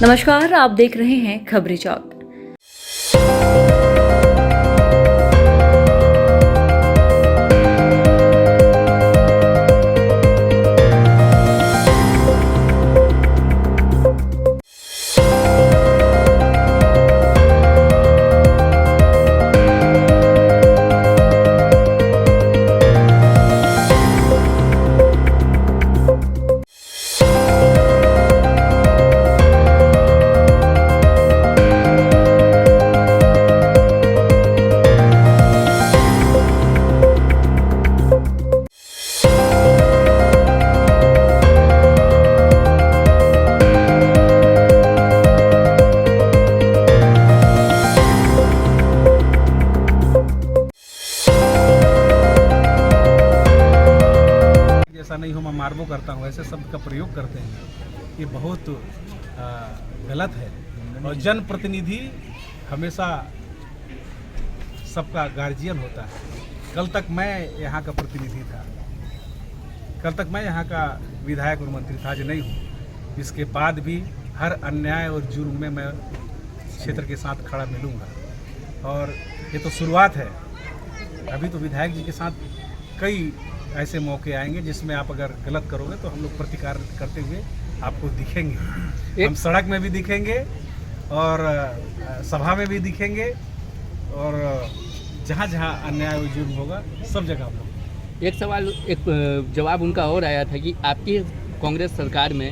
नमस्कार, आप देख रहे हैं खबरी चौक। ऐसा नहीं हो मैं मारबो करता हूँ, ऐसे शब्द का प्रयोग करते हैं, ये बहुत गलत है। और जनप्रतिनिधि हमेशा सबका गार्जियन होता है। कल तक मैं यहाँ का प्रतिनिधि था, कल तक मैं यहाँ का विधायक और मंत्री था, आज नहीं हूँ। इसके बाद भी हर अन्याय और जुर्म में मैं क्षेत्र के साथ खड़ा मिलूँगा। और ये तो शुरुआत है, अभी तो विधायक जी के साथ कई ऐसे मौके आएंगे जिसमें आप अगर गलत करोगे तो हम लोग प्रतिकार करते हुए आपको दिखेंगे। हम सड़क में भी दिखेंगे और सभा में भी दिखेंगे और जहाँ जहाँ अन्याय और जुर्म होगा सब जगह हम लोग। एक जवाब उनका और आया था कि आपकी कांग्रेस सरकार में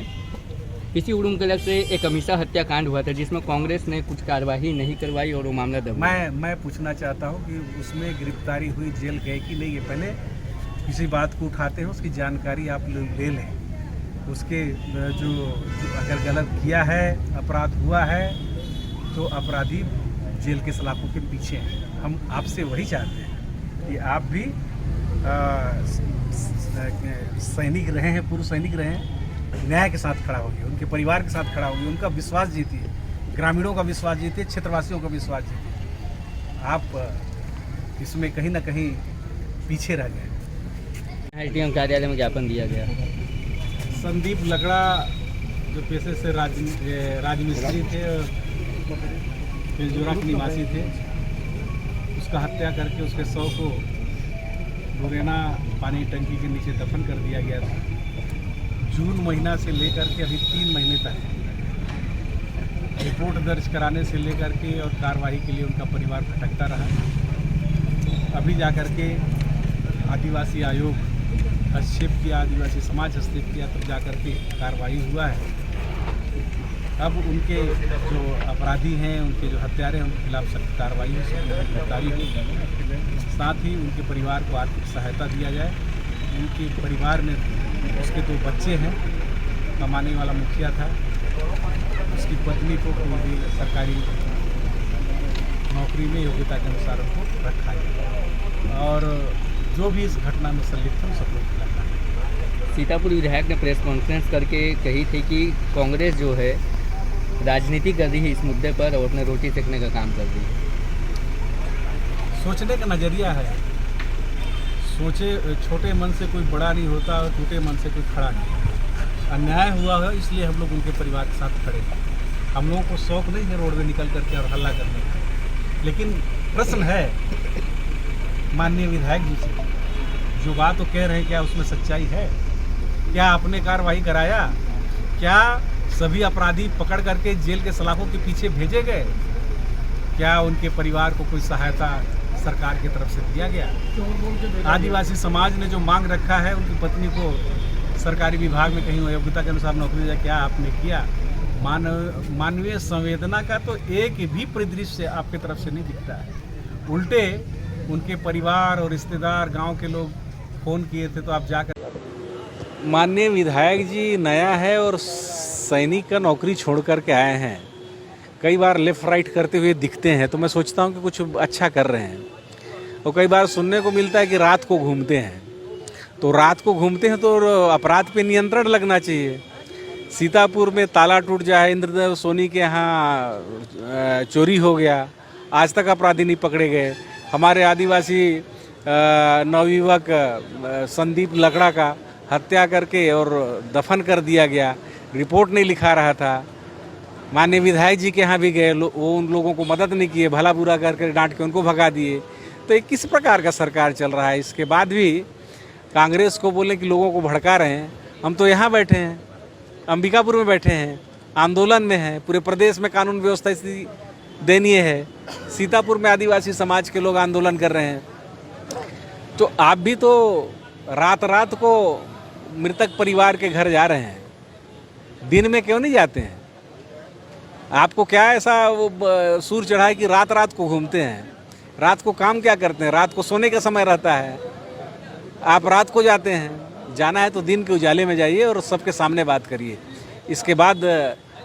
इसी उड़ूमकलक से एक अमीषा हत्याकांड हुआ था जिसमें कांग्रेस ने कुछ कार्रवाई नहीं करवाई और वो मामला दब। मैं पूछना चाहता हूँ कि उसमें गिरफ्तारी हुई, जेल गए कि नहीं, ये पहले किसी बात को उठाते हैं उसकी जानकारी आप लोग ले लें। उसके जो अगर गलत किया है, अपराध हुआ है, तो अपराधी जेल के सलाखों के पीछे हैं। हम आपसे वही चाहते हैं कि आप भी सैनिक रहे हैं, पूर्व सैनिक रहे हैं, न्याय के साथ खड़ा होगी, उनके परिवार के साथ खड़ा होगी, उनका विश्वास जीतिए, ग्रामीणों का विश्वास जीतिए, क्षेत्रवासियों का विश्वास जीतिए। आप इसमें कहीं ना कहीं पीछे रह गए। एटीएम कार्यालय में ज्ञापन दिया गया। संदीप लकड़ा जो पेशे से राजमिस्त्री थे और जोरा के निवासी थे, उसका हत्या करके उसके शव को बुरेना पानी टंकी के नीचे दफन कर दिया गया था। जून महीना से लेकर के अभी 3 महीने तक रिपोर्ट दर्ज कराने से लेकर के और कार्रवाई के लिए उनका परिवार भटकता रहा। अभी जाकर के आदिवासी आयोग हस्तक्षेप किया, आदिवासी समाज हस्तक्षेप किया, तब जाकर के कार्रवाई हुआ है। अब उनके जो अपराधी हैं, उनके जो हत्यारे हैं, उनके खिलाफ सख्त कार्रवाई हो, गिरफ्तारी हो। साथ ही उनके परिवार को आर्थिक सहायता दिया जाए। उनके परिवार में उसके 2 बच्चे हैं, कमाने वाला मुखिया था, उसकी पत्नी को कोई भी सरकारी नौकरी में योग्यता के अनुसार उनको रखा है। और जो भी इस घटना में संलिप्त है सब लोग खिलाफ है। सीतापुर विधायक ने प्रेस कॉन्फ्रेंस करके कही थी कि कांग्रेस जो है राजनीति कर रही है इस मुद्दे पर और अपने रोटी सेकने का काम कर रही है। सोचने का नज़रिया है। सोचे छोटे मन से कोई बड़ा नहीं होता और टूटे मन से कोई खड़ा नहीं। अन्याय हुआ है इसलिए हम लोग उनके परिवार के साथ खड़े हैं। हम लोगों को शौक नहीं है रोड में निकल करके और हल्ला करने का। लेकिन प्रश्न है माननीय विधायक जी से, जो बात तो कह रहे हैं क्या उसमें सच्चाई है? क्या आपने कार्रवाई कराया? क्या सभी अपराधी पकड़ करके जेल के सलाखों के पीछे भेजे गए? क्या उनके परिवार को कोई सहायता सरकार की तरफ से दिया गया? आदिवासी समाज ने जो मांग रखा है उनकी पत्नी को सरकारी विभाग में कहीं योग्यता के अनुसार नौकरी दिया, क्या आपने किया? मानवीय संवेदना का तो एक भी परिदृश्य आपकी तरफ से नहीं दिखता है। उल्टे उनके परिवार और रिश्तेदार, गांव के लोग फ़ोन किए थे तो आप जाकर। माननीय विधायक जी नया है और सैनिक का नौकरी छोड़ कर के आए हैं। कई बार लेफ़्ट राइट करते हुए दिखते हैं तो मैं सोचता हूं कि कुछ अच्छा कर रहे हैं। और कई बार सुनने को मिलता है कि रात को घूमते हैं, तो रात को घूमते हैं तो अपराध पे नियंत्रण लगना चाहिए। सीतापुर में ताला टूट जाए, इंद्रदेव सोनी के यहाँ चोरी हो गया, आज तक अपराधी नहीं पकड़े गए। हमारे आदिवासी नवयुवक संदीप लकड़ा का हत्या करके और दफन कर दिया गया, रिपोर्ट नहीं लिखा रहा था। माननीय विधायक जी के यहाँ भी गए, वो उन लोगों को मदद नहीं किए, भला बुरा करके डांट के उनको भगा दिए। तो ये किस प्रकार का सरकार चल रहा है? इसके बाद भी कांग्रेस को बोले कि लोगों को भड़का रहे हैं। हम तो यहाँ बैठे हैं, अंबिकापुर में बैठे हैं, आंदोलन में हैं, पूरे प्रदेश में कानून व्यवस्था स्थिति दयनीय है। सीतापुर में आदिवासी समाज के लोग आंदोलन कर रहे हैं। तो आप भी तो रात रात को मृतक परिवार के घर जा रहे हैं, दिन में क्यों नहीं जाते हैं? आपको क्या ऐसा वो सूर चढ़ा है कि रात रात को घूमते हैं? रात को काम क्या करते हैं? रात को सोने का समय रहता है, आप रात को जाते हैं। जाना है तो दिन के उजाले में जाइए और सबके सामने बात करिए। इसके बाद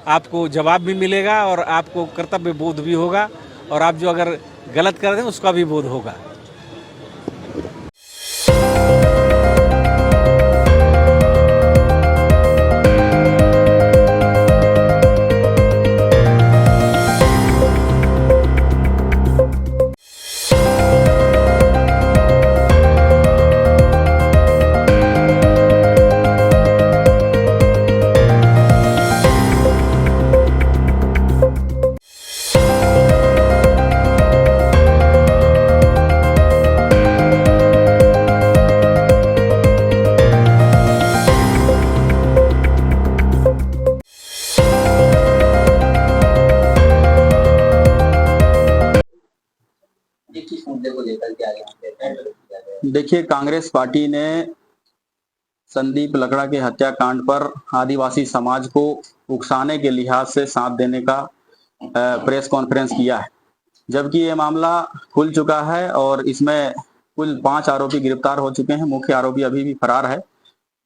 आपको जवाब भी मिलेगा और आपको कर्तव्य बोध भी होगा, और आप जो अगर गलत कर रहे हैं उसका भी बोध होगा। देखिए, कांग्रेस पार्टी ने संदीप लकड़ा के हत्याकांड पर आदिवासी समाज को उकसाने के लिहाज से साथ देने का प्रेस कॉन्फ्रेंस किया है, जबकि ये मामला खुल चुका है और इसमें कुल 5 आरोपी गिरफ्तार हो चुके हैं। मुख्य आरोपी अभी भी फरार है।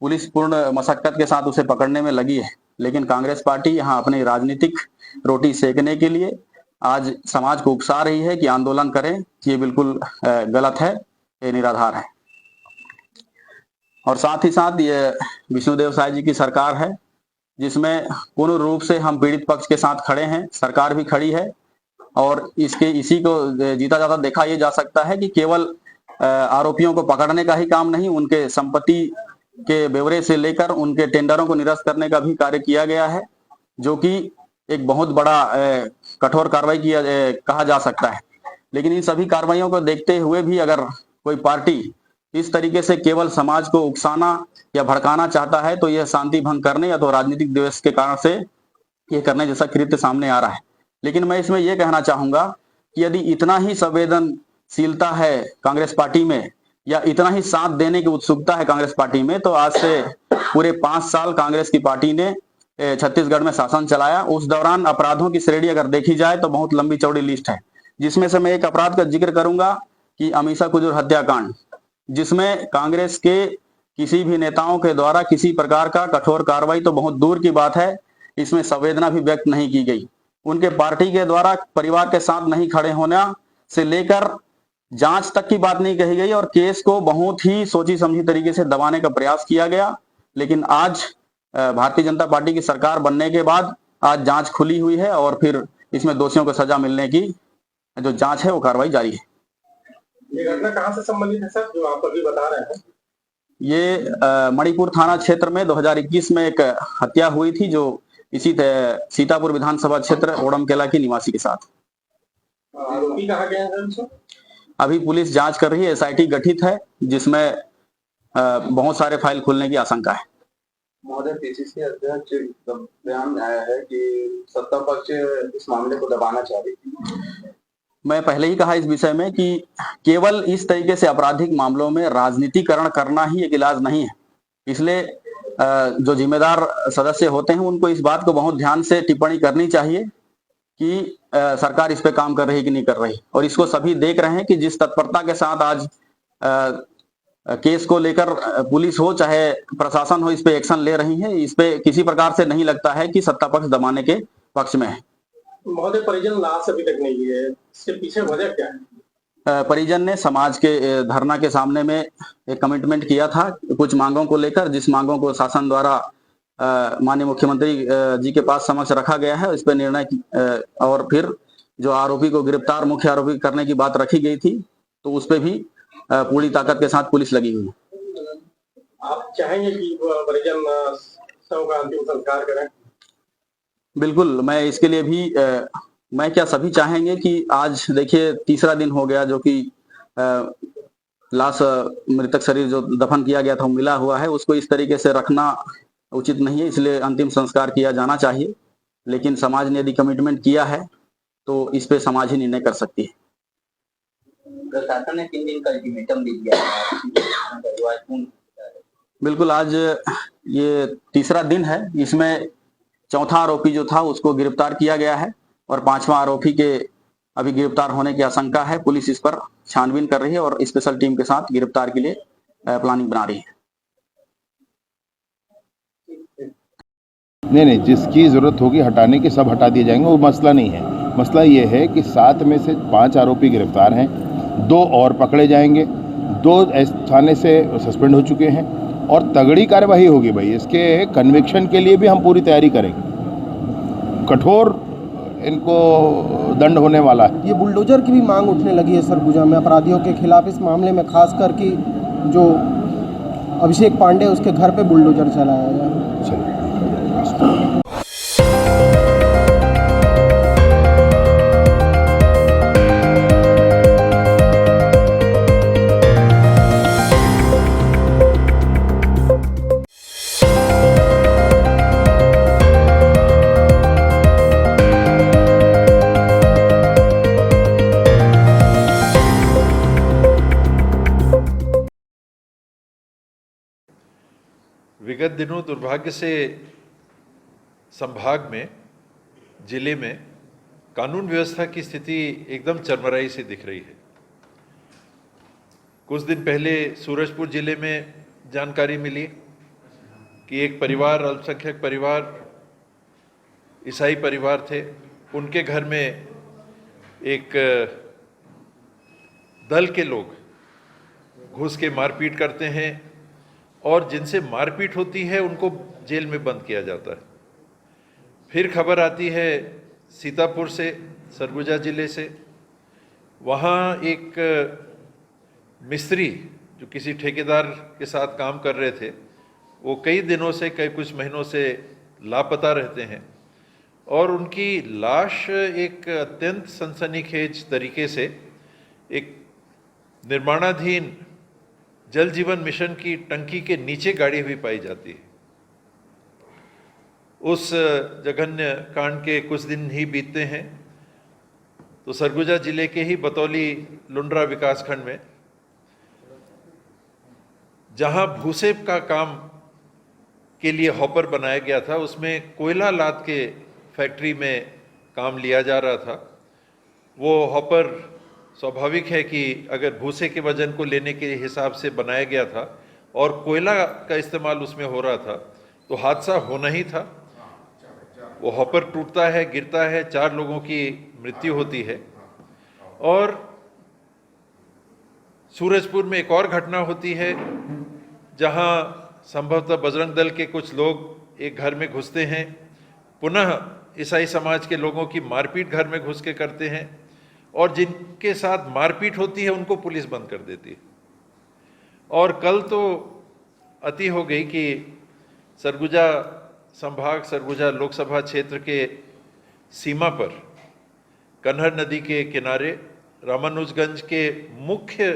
पुलिस पूर्ण मशक्कत के साथ उसे पकड़ने में लगी है, लेकिन कांग्रेस पार्टी यहाँ अपनी राजनीतिक रोटी सेकने के लिए आज समाज को उकसा रही है कि आंदोलन करें। ये बिल्कुल गलत है, ये निराधार है। और साथ ही साथ ये विष्णुदेव साय जी की सरकार है, जिसमें पूर्ण रूप से हम पीड़ित पक्ष के साथ खड़े हैं, सरकार भी खड़ी है। और इसी को जीता जाता देखा ये जा सकता है कि केवल आरोपियों को पकड़ने का ही काम नहीं, उनके संपत्ति के ब्यौरे से लेकर उनके टेंडरों को निरस्त करने का भी कार्य किया गया है, जो कि एक बहुत बड़ा कठोर कार्रवाई कहा जा सकता है। लेकिन इन सभी कार्रवाइयों को देखते हुए भी अगर कोई पार्टी इस तरीके से केवल समाज को उकसाना या भड़काना चाहता है, तो यह शांति भंग करने या तो राजनीतिक द्वेष के कारण से ये करने जैसा कृत्य सामने आ रहा है। लेकिन मैं इसमें यह कहना चाहूंगा कि यदि इतना ही संवेदनशीलता है कांग्रेस पार्टी में या इतना ही साथ देने की उत्सुकता है कांग्रेस पार्टी में, तो आज से पूरे 5 साल कांग्रेस की पार्टी ने छत्तीसगढ़ में शासन चलाया। उस दौरान अपराधों की श्रेणी अगर देखी जाए तो बहुत लंबी चौड़ी लिस्ट है, जिसमें से मैं एक अपराध का जिक्र करूंगा कि अमीषा कुजूर हत्याकांड, जिसमें कांग्रेस के किसी भी नेताओं के द्वारा किसी प्रकार का कठोर कार्रवाई तो बहुत दूर की बात है, इसमें संवेदना भी व्यक्त नहीं की गई। उनके पार्टी के द्वारा परिवार के साथ नहीं खड़े होना से लेकर जांच तक की बात नहीं कही गई और केस को बहुत ही सोची समझी तरीके से दबाने का प्रयास किया गया। लेकिन आज भारतीय जनता पार्टी की सरकार बनने के बाद आज जांच खुली हुई है और फिर इसमें दोषियों को सजा मिलने की जो जांच है वो कार्रवाई जारी है। ये घटना कहां से संबंधित है सर, जो आप अभी बता रहे हैं? ये मणिपुर थाना क्षेत्र में 2021 में एक हत्या हुई थी, जो इसी सीतापुर विधानसभा क्षेत्र ओडमकेला की निवासी के साथ। आरोपी कहाँ गए हैं सर? अभी पुलिस जांच कर रही है, SIT गठित है, जिसमें बहुत सारे फाइल खुलने की आशंका है। महोदय, PCC अध्यक्ष बयान आया है कि सत्ता पक्ष इस मामले को दबाना चाह रही थी। मैं पहले ही कहा इस विषय में कि केवल इस तरीके से आपराधिक मामलों में राजनीतिकरण करना ही एक इलाज नहीं है। इसलिए जो जिम्मेदार सदस्य होते हैं उनको इस बात को बहुत ध्यान से टिप्पणी करनी चाहिए कि सरकार इस पे काम कर रही कि नहीं कर रही। और इसको सभी देख रहे हैं कि जिस तत्परता के साथ आज केस को लेकर पुलिस हो चाहे प्रशासन हो इस पे एक्शन ले रही है, इस पे किसी प्रकार से नहीं लगता है कि सत्ता पक्ष दबाने के पक्ष में है। महोदय, परिजन लाश अभी तक नहीं है, इसके पीछे वजह क्या है? परिजन ने समाज के धरना के सामने में एक कमिटमेंट किया था कुछ मांगों को लेकर, जिस मांगों को शासन द्वारा माननीय मुख्यमंत्री जी के पास समक्ष रखा गया है। इस पर निर्णय और फिर जो आरोपी को गिरफ्तार मुख्य आरोपी करने की बात रखी गई थी, तो उस पर भी पूरी ताकत के साथ पुलिस लगी हुई है। आप चाहेंगे कि परिजन शव का अंतिम संस्कार करें? बिल्कुल, मैं इसके लिए भी मैं क्या सभी चाहेंगे कि आज देखिए तीसरा दिन हो गया जो कि अ, लाश मृतक शरीर जो दफन किया गया था वो मिला हुआ है, उसको इस तरीके से रखना उचित नहीं है, इसलिए अंतिम संस्कार किया जाना चाहिए। लेकिन समाज ने यदि कमिटमेंट किया है तो इस पे समाज ही निर्णय कर सकती है। प्रशासन ने 3 दिन का अल्टीमेटम दे दिया है। बिल्कुल, आज ये तीसरा दिन है, इसमें चौथा आरोपी जो था उसको गिरफ्तार किया गया है और पांचवा आरोपी के अभी गिरफ्तार होने की आशंका है। पुलिस इस पर छानबीन कर रही है और स्पेशल टीम के साथ गिरफ्तार के लिए प्लानिंग बना रही है। नहीं, जिसकी ज़रूरत होगी हटाने की सब हटा दिए जाएंगे, वो मसला नहीं है। मसला ये है कि 7 में से 5 आरोपी गिरफ्तार हैं, 2 और पकड़े जाएंगे, 2 थाने से सस्पेंड हो चुके हैं और तगड़ी कार्रवाई होगी भाई। इसके कन्विक्शन के लिए भी हम पूरी तैयारी करेंगे, कठोर इनको दंड होने वाला है। ये बुलडोजर की भी मांग उठने लगी है सरगुजा में अपराधियों के खिलाफ। इस मामले में खासकर कि जो अभिषेक पांडे उसके घर पे बुलडोजर चलाया गया। चलिए। विगत दिनों दुर्भाग्य से संभाग में, जिले में कानून व्यवस्था की स्थिति एकदम चरमराई सी दिख रही है। कुछ दिन पहले सूरजपुर जिले में जानकारी मिली कि एक परिवार, अल्पसंख्यक परिवार, ईसाई परिवार थे, उनके घर में एक दल के लोग घुस के मारपीट करते हैं और जिनसे मारपीट होती है उनको जेल में बंद किया जाता है। फिर खबर आती है सीतापुर से, सरगुजा जिले से, वहाँ एक मिस्त्री जो किसी ठेकेदार के साथ काम कर रहे थे, वो कई दिनों से, कुछ महीनों से लापता रहते हैं और उनकी लाश एक अत्यंत सनसनीखेज तरीके से एक निर्माणाधीन जल जीवन मिशन की टंकी के नीचे गाड़ी हुई पाई जाती है। उस जघन्य कांड के कुछ दिन ही बीतते हैं तो सरगुजा जिले के ही बतौली लुंड्रा विकासखंड में, जहां भूसे का काम के लिए हॉपर बनाया गया था, उसमें कोयला लाद के फैक्ट्री में काम लिया जा रहा था। वो हॉपर स्वाभाविक है कि अगर भूसे के वजन को लेने के हिसाब से बनाया गया था और कोयला का इस्तेमाल उसमें हो रहा था तो हादसा होना ही था। वो हॉपर टूटता है, गिरता है, 4 लोगों की मृत्यु होती है। और सूरजपुर में एक और घटना होती है जहां संभवतः बजरंग दल के कुछ लोग एक घर में घुसते हैं, पुनः ईसाई समाज के लोगों की मारपीट घर में घुस के करते हैं और जिनके साथ मारपीट होती है उनको पुलिस बंद कर देती है। और कल तो अति हो गई कि सरगुजा संभाग, सरगुजा लोकसभा क्षेत्र के सीमा पर कन्हर नदी के किनारे रामानुजगंज के मुख्य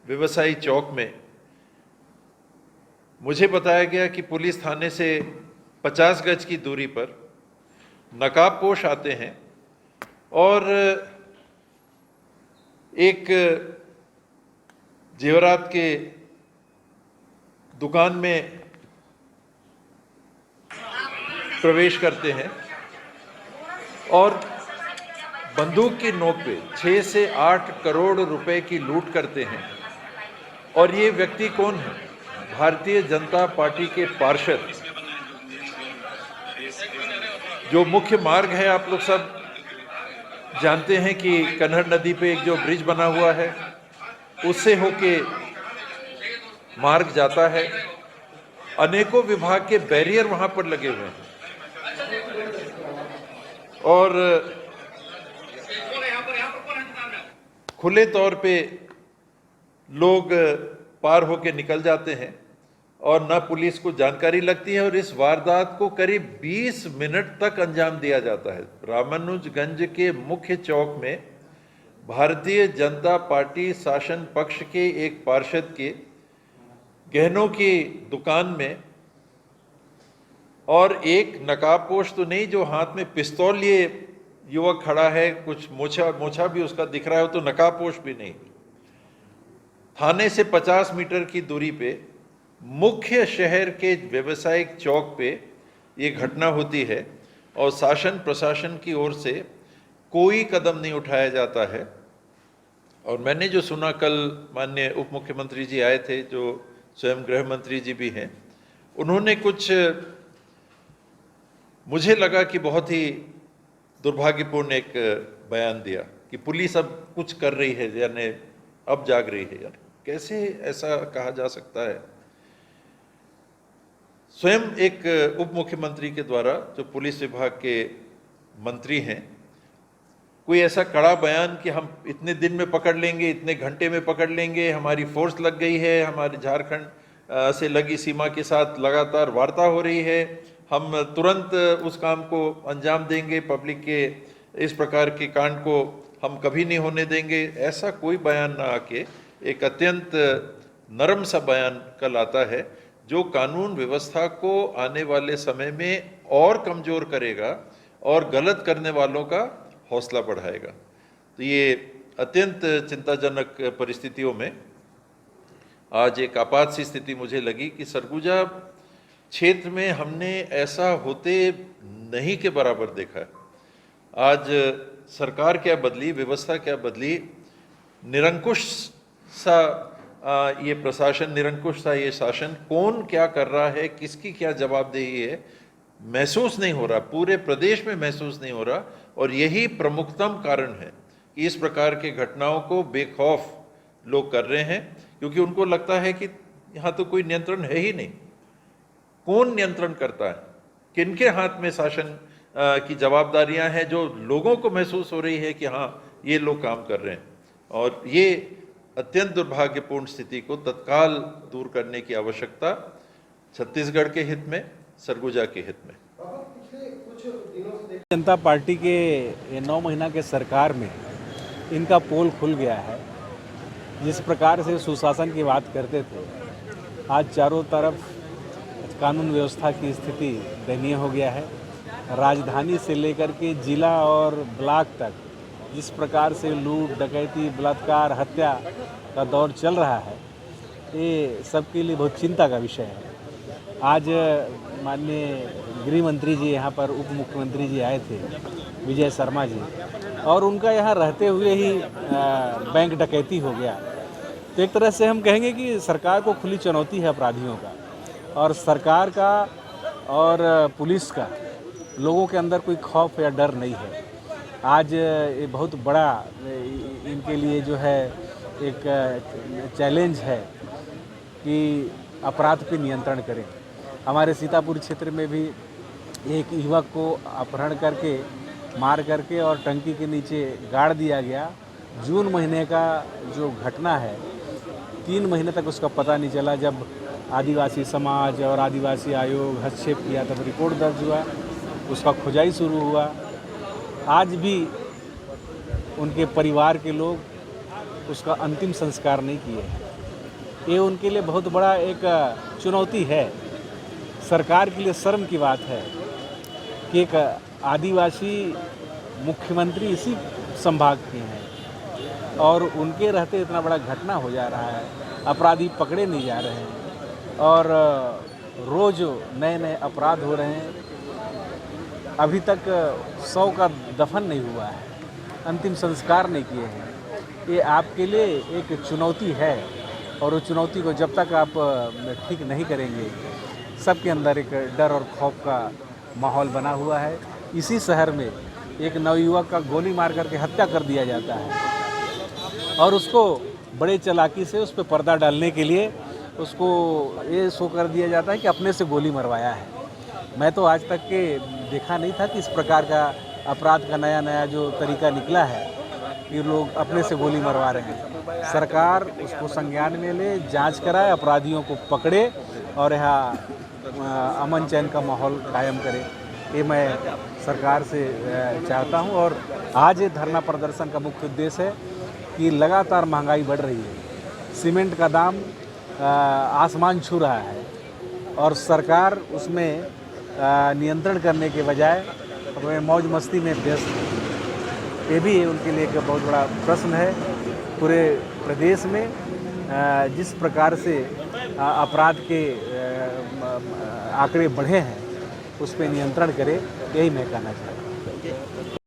व्यवसायी चौक में मुझे बताया गया कि पुलिस थाने से 50 गज की दूरी पर नकाबपोश आते हैं और एक जेवरात के दुकान में प्रवेश करते हैं और बंदूक की नोक पे 6 से 8 करोड़ रुपए की लूट करते हैं। और ये व्यक्ति कौन है? भारतीय जनता पार्टी के पार्षद। जो मुख्य मार्ग है, आप लोग सब जानते हैं कि कन्हर नदी पे एक जो ब्रिज बना हुआ है उससे होके मार्ग जाता है। अनेकों विभाग के बैरियर वहां पर लगे हुए हैं और खुले तौर पे लोग पार होके निकल जाते हैं। और न पुलिस को जानकारी लगती है और इस वारदात को करीब 20 मिनट तक अंजाम दिया जाता है। रामानुजगंज के मुख्य चौक में भारतीय जनता पार्टी शासन पक्ष के एक पार्षद के गहनों की दुकान में और एक नकाबपोश तो नहीं, जो हाथ में पिस्तौल लिए युवक खड़ा है, कुछ मोछा भी उसका दिख रहा है, तो नकाबपोश भी नहीं। थाने से 50 मीटर की दूरी पे मुख्य शहर के व्यवसायिक चौक पे ये घटना होती है और शासन प्रशासन की ओर से कोई कदम नहीं उठाया जाता है। और मैंने जो सुना, कल माननीय उप मुख्यमंत्री जी आए थे, जो स्वयं गृह मंत्री जी भी हैं, उन्होंने कुछ मुझे लगा कि बहुत ही दुर्भाग्यपूर्ण एक बयान दिया कि पुलिस अब कुछ कर रही है, यानी अब जाग रही है। यार कैसे ऐसा कहा जा सकता है? स्वयं एक उप मुख्यमंत्री के द्वारा, जो पुलिस विभाग के मंत्री हैं, कोई ऐसा कड़ा बयान कि हम इतने दिन में पकड़ लेंगे, इतने घंटे में पकड़ लेंगे, हमारी फोर्स लग गई है, हमारे झारखंड से लगी सीमा के साथ लगातार वार्ता हो रही है, हम तुरंत उस काम को अंजाम देंगे, पब्लिक के इस प्रकार के कांड को हम कभी नहीं होने देंगे, ऐसा कोई बयान ना आके एक अत्यंत नरम सा बयान कल आता है, जो कानून व्यवस्था को आने वाले समय में और कमज़ोर करेगा और गलत करने वालों का हौसला बढ़ाएगा। तो ये अत्यंत चिंताजनक परिस्थितियों में आज एक आपात सी स्थिति मुझे लगी कि सरगुजा क्षेत्र में हमने ऐसा होते नहीं के बराबर देखा है। आज सरकार क्या बदली, व्यवस्था क्या बदली, निरंकुश सा ये प्रशासन, निरंकुश सा ये शासन, कौन क्या कर रहा है, किसकी क्या जवाबदेही है, महसूस नहीं हो रहा, पूरे प्रदेश में महसूस नहीं हो रहा। और यही प्रमुखतम कारण है कि इस प्रकार के घटनाओं को बेखौफ लोग कर रहे हैं, क्योंकि उनको लगता है कि यहाँ तो कोई नियंत्रण है ही नहीं। कौन नियंत्रण करता है? किनके हाथ में शासन की जवाबदारियां हैं, जो लोगों को महसूस हो रही है कि हाँ ये लोग काम कर रहे हैं। और ये अत्यंत दुर्भाग्यपूर्ण स्थिति को तत्काल दूर करने की आवश्यकता छत्तीसगढ़ के हित में, सरगुजा के हित में। जनता पार्टी के 9 महीना के सरकार में इनका पोल खुल गया है। जिस प्रकार से सुशासन की बात करते थे, आज चारों तरफ कानून व्यवस्था की स्थिति दयनीय हो गया है। राजधानी से लेकर के जिला और ब्लॉक तक जिस प्रकार से लूट, डकैती, बलात्कार, हत्या का दौर चल रहा है, ये सबके लिए बहुत चिंता का विषय है। आज माननीय गृह मंत्री जी यहाँ पर, उप मुख्यमंत्री जी आए थे, विजय शर्मा जी, और उनका यहाँ रहते हुए ही बैंक डकैती हो गया। तो एक तरह से हम कहेंगे कि सरकार को खुली चुनौती है अपराधियों का, और सरकार का और पुलिस का लोगों के अंदर कोई खौफ या डर नहीं है। आज ये बहुत बड़ा इनके लिए जो है एक चैलेंज है कि अपराध पे नियंत्रण करें। हमारे सीतापुर क्षेत्र में भी एक युवक को अपहरण करके, मार करके और टंकी के नीचे गाड़ दिया गया। जून महीने का जो घटना है, 3 महीने तक उसका पता नहीं चला। जब आदिवासी समाज और आदिवासी आयोग हस्तक्षेप किया तब रिपोर्ट दर्ज हुआ, उसका खुदाई शुरू हुआ। आज भी उनके परिवार के लोग उसका अंतिम संस्कार नहीं किए हैं। ये उनके लिए बहुत बड़ा एक चुनौती है। सरकार के लिए शर्म की बात है कि एक आदिवासी मुख्यमंत्री इसी संभाग के हैं और उनके रहते इतना बड़ा घटना हो जा रहा है, अपराधी पकड़े नहीं जा रहे हैं और रोज़ नए नए अपराध हो रहे हैं। अभी तक 100 का दफन नहीं हुआ है, अंतिम संस्कार नहीं किए हैं। ये आपके लिए एक चुनौती है और उस चुनौती को जब तक आप ठीक नहीं करेंगे, सबके अंदर एक डर और खौफ का माहौल बना हुआ है। इसी शहर में एक नवयुवक का गोली मार करके हत्या कर दिया जाता है और उसको बड़े चालाकी से उस पर पर्दा डालने के लिए उसको ये शो कर दिया जाता है कि अपने से गोली मरवाया है। मैं तो आज तक के देखा नहीं था कि इस प्रकार का अपराध का नया जो तरीका निकला है कि लोग अपने से गोली मरवा रहे हैं। सरकार उसको संज्ञान में ले, जांच कराए, अपराधियों को पकड़े और यहाँ अमन चैन का माहौल कायम करे, ये मैं सरकार से चाहता हूँ। और आज ये धरना प्रदर्शन का मुख्य उद्देश्य है कि लगातार महंगाई बढ़ रही है, सीमेंट का दाम आसमान छू रहा है और सरकार उसमें नियंत्रण करने के बजाय अपने मौज मस्ती में व्यस्त है। ये भी उनके लिए एक बहुत बड़ा प्रश्न है। पूरे प्रदेश में जिस प्रकार से अपराध के आंकड़े बढ़े हैं, उस पर नियंत्रण करे, यही मैं कहना चाहता हूँ।